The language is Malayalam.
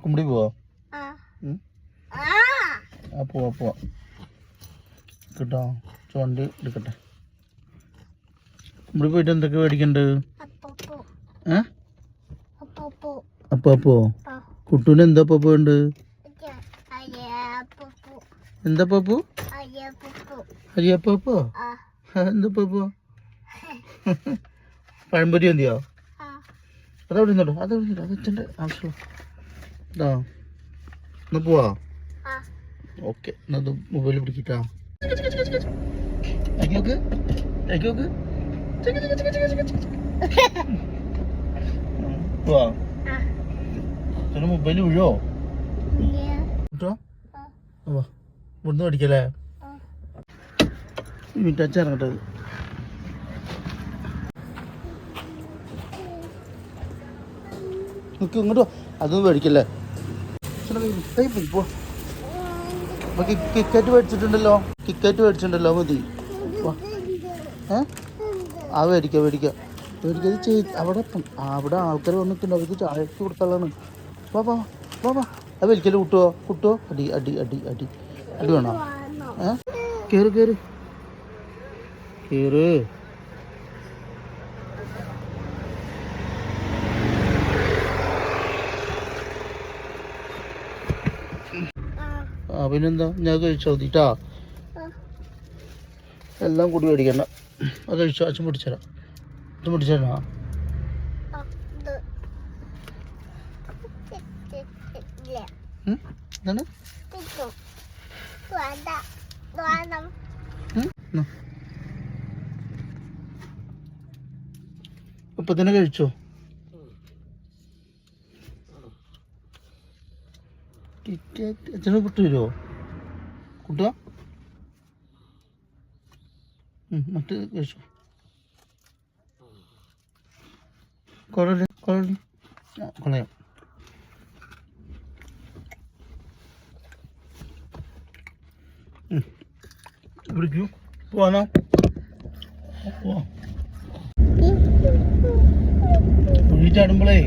കുമ്പടി പോവാ പോവാ കേട്ടോ. വണ്ടി എടുക്കട്ടെ. കുമ്പടി പോയിട്ട് എന്തൊക്കെ മേടിക്കണ്ട്? അപ്പോ കുട്ടൂന് എന്താ പപ്പു ഉണ്ട്? എന്താ പപ്പു? അരിയപ്പോ? എന്താ പപ്പു? പഴംപൊരി എന്തിയോ? അതവിടെ നിന്നോട്ടോ, അത് അച്ഛൻ്റെ ആവശ്യം. ഇതാ എന്നാ പോവാ. ഓക്കെ, എന്നാ മൊബൈൽ പിടിക്കിട്ടാ. പോവാ. മൊബൈൽ വീഴോ കേട്ടോ? ഇവിടുന്ന് പഠിക്കല്ലേ? മിനിറ്റ് ഇറങ്ങട്ടെ. നിൽക്കും ഇങ്ങോട്ടോ, അതൊന്നും മേടിക്കല്ലേ. കിക്കറ്റ് മേടിച്ചിട്ടുണ്ടല്ലോ മതി. ആ മേടിക്കാം അവിടെ ആൾക്കാർ വന്നിട്ടുണ്ട്, അവർക്ക് ചായക്ക് കൊടുക്കാനുള്ളതാണ്. വാ അത് വലിക്കല് കുട്ടോ. അടി വേണോ? കേറ് പിന്നെന്താ, ഞാൻ കഴിച്ചോ തീട്ടാ. എല്ലാം കൂടി മേടിക്കണ്ട, അത് കഴിച്ചോ. അച്ഛൻ പിടിച്ചരാ. ഇത് പിടിച്ചരാ. എന്താണ് ഇപ്പൊ തന്നെ കഴിച്ചോ? അച്ഛനെ വിട്ടു തരുമോ കുട്ടാ? മറ്റേ കഴിച്ചോ. കളയാം. വിളിക്കൂ. പോവാനോ? പോവാ. ചാടുമ്പോളേ